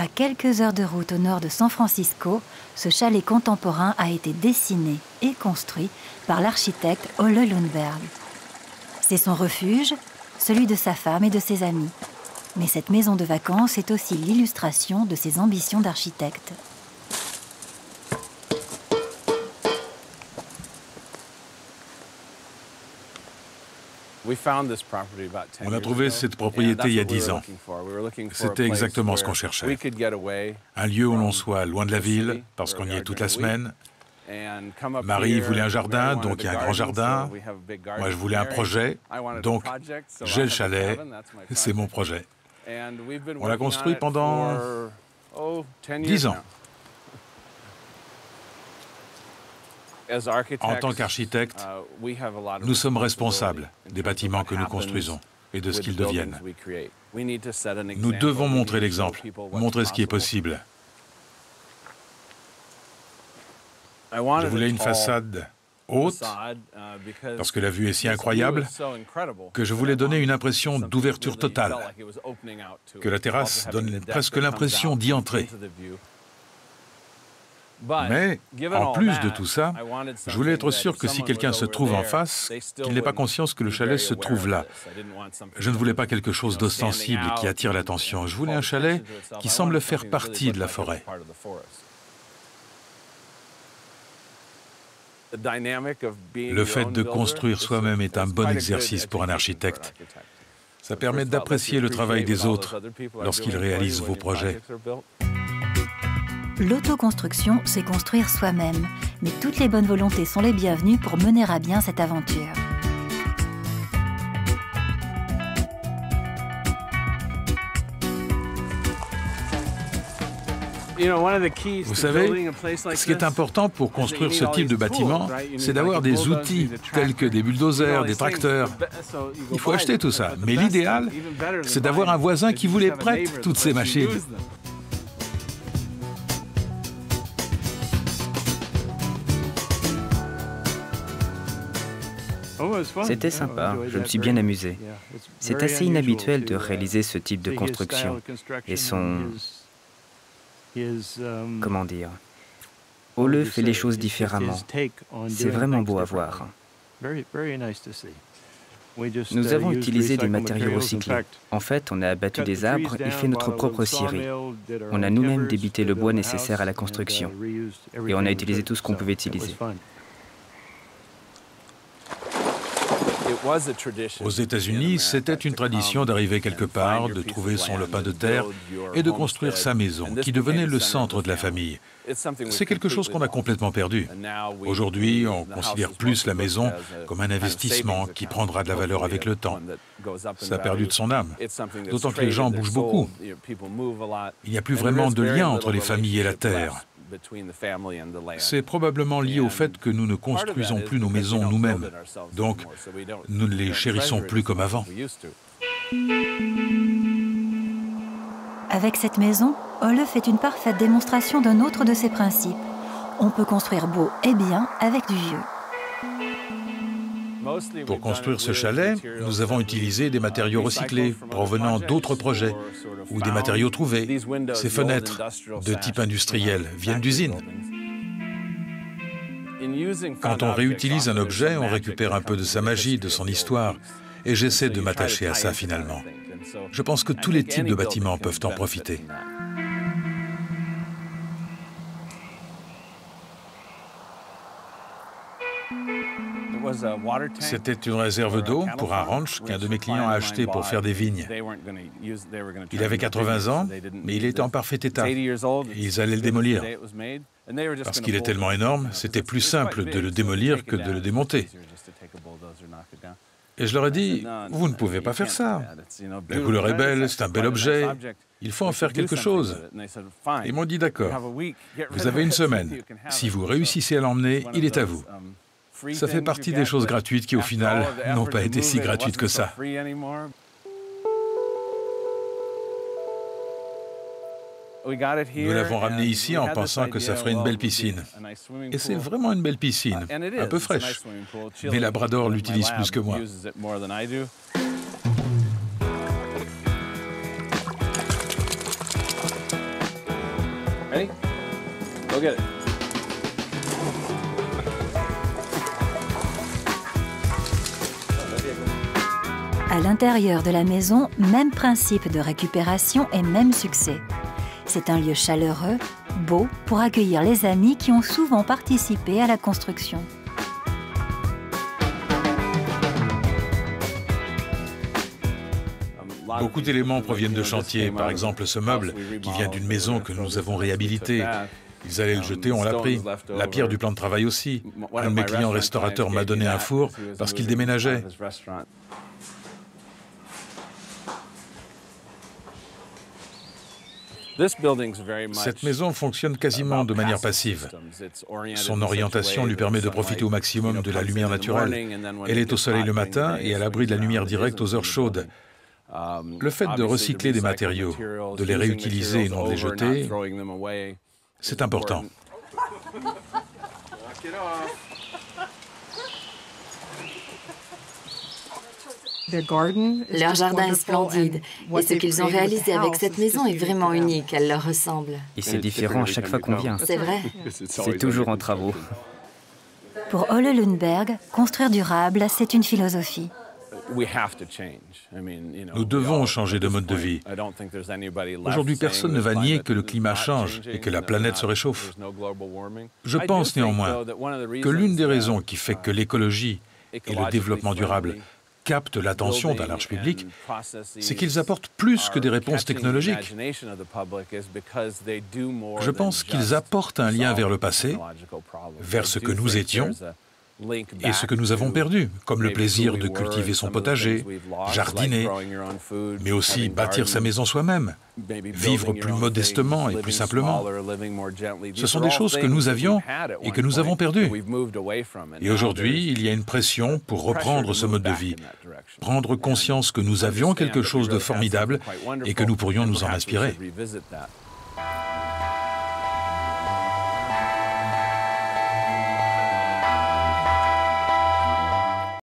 À quelques heures de route au nord de San Francisco, ce chalet contemporain a été dessiné et construit par l'architecte Ole Lundberg. C'est son refuge, celui de sa femme et de ses amis. Mais cette maison de vacances est aussi l'illustration de ses ambitions d'architecte. On a trouvé cette propriété il y a 10 ans. C'était exactement ce qu'on cherchait. Un lieu où l'on soit loin de la ville, parce qu'on y est toute la semaine. Marie voulait un jardin, donc il y a un grand jardin. Moi, je voulais un projet, donc j'ai le chalet, c'est mon projet. On l'a construit pendant 10 ans. En tant qu'architecte, nous sommes responsables des bâtiments que nous construisons et de ce qu'ils deviennent. Nous devons montrer l'exemple, montrer ce qui est possible. Je voulais une façade haute, parce que la vue est si incroyable, que je voulais donner une impression d'ouverture totale, que la terrasse donne presque l'impression d'y entrer. Mais, en plus de tout ça, je voulais être sûr que si quelqu'un se trouve en face, qu'il n'ait pas conscience que le chalet se trouve là. Je ne voulais pas quelque chose d'ostensible qui attire l'attention. Je voulais un chalet qui semble faire partie de la forêt. Le fait de construire soi-même est un bon exercice pour un architecte. Ça permet d'apprécier le travail des autres lorsqu'ils réalisent vos projets. L'autoconstruction, c'est construire soi-même, mais toutes les bonnes volontés sont les bienvenues pour mener à bien cette aventure. Vous savez, ce qui est important pour construire ce type de bâtiment, c'est d'avoir des outils tels que des bulldozers, des tracteurs. Il faut acheter tout ça, mais l'idéal, c'est d'avoir un voisin qui vous les prête, toutes ces machines. C'était sympa, je me suis bien amusé. C'est assez inhabituel de réaliser ce type de construction. Et comment dire? Ole fait les choses différemment. C'est vraiment beau à voir. Nous avons utilisé des matériaux recyclés. En fait, on a abattu des arbres et fait notre propre scierie. On a nous-mêmes débité le bois nécessaire à la construction. Et on a utilisé tout ce qu'on pouvait utiliser. Aux États-Unis, c'était une tradition d'arriver quelque part, de trouver son lopin de terre et de construire sa maison, qui devenait le centre de la famille. C'est quelque chose qu'on a complètement perdu. Aujourd'hui, on considère plus la maison comme un investissement qui prendra de la valeur avec le temps. Ça a perdu de son âme, d'autant que les gens bougent beaucoup. Il n'y a plus vraiment de lien entre les familles et la terre. C'est probablement lié au fait que nous ne construisons plus nos maisons nous-mêmes. Donc, nous ne les chérissons plus comme avant. Avec cette maison, Ole fait une parfaite démonstration d'un autre de ses principes. On peut construire beau et bien avec du vieux. Pour construire ce chalet, nous avons utilisé des matériaux recyclés provenant d'autres projets ou des matériaux trouvés. Ces fenêtres de type industriel viennent d'usines. Quand on réutilise un objet, on récupère un peu de sa magie, de son histoire, et j'essaie de m'attacher à ça finalement. Je pense que tous les types de bâtiments peuvent en profiter. C'était une réserve d'eau pour un ranch qu'un de mes clients a acheté pour faire des vignes. Il avait 80 ans, mais il était en parfait état. Et ils allaient le démolir. Parce qu'il est tellement énorme, c'était plus simple de le démolir que de le démonter. Et je leur ai dit, vous ne pouvez pas faire ça. La couleur est belle, c'est un bel objet. Il faut en faire quelque chose. Ils m'ont dit, d'accord, vous avez une semaine. Si vous réussissez à l'emmener, il est à vous. Ça fait partie des choses gratuites qui, au final, n'ont pas été si gratuites que ça. Nous l'avons ramené ici en pensant que ça ferait une belle piscine. Et c'est vraiment une belle piscine, un peu fraîche. Mais Labrador l'utilise plus que moi. À l'intérieur de la maison, même principe de récupération et même succès. C'est un lieu chaleureux, beau, pour accueillir les amis qui ont souvent participé à la construction. Beaucoup d'éléments proviennent de chantiers. Par exemple, ce meuble qui vient d'une maison que nous avons réhabilitée. Ils allaient le jeter, on l'a pris. La pierre du plan de travail aussi. Un de mes clients restaurateurs m'a donné un four parce qu'il déménageait. Cette maison fonctionne quasiment de manière passive. Son orientation lui permet de profiter au maximum de la lumière naturelle. Elle est au soleil le matin et à l'abri de la lumière directe aux heures chaudes. Le fait de recycler des matériaux, de les réutiliser et non de les jeter, c'est important. Leur jardin est splendide et ce qu'ils ont réalisé avec cette maison est vraiment unique, elle leur ressemble. Et c'est différent à chaque fois qu'on vient. C'est vrai. C'est toujours en travaux. Pour Ole Lundberg, construire durable, c'est une philosophie. Nous devons changer de mode de vie. Aujourd'hui, personne ne va nier que le climat change et que la planète se réchauffe. Je pense néanmoins que l'une des raisons qui fait que l'écologie et le développement durable captent l'attention d'un large public, c'est qu'ils apportent plus que des réponses technologiques. Je pense qu'ils apportent un lien vers le passé, vers ce que nous étions, et ce que nous avons perdu, comme le plaisir de cultiver son potager, jardiner, mais aussi bâtir sa maison soi-même, vivre plus modestement et plus simplement. Ce sont des choses que nous avions et que nous avons perdues. Et aujourd'hui, il y a une pression pour reprendre ce mode de vie, prendre conscience que nous avions quelque chose de formidable et que nous pourrions nous en inspirer.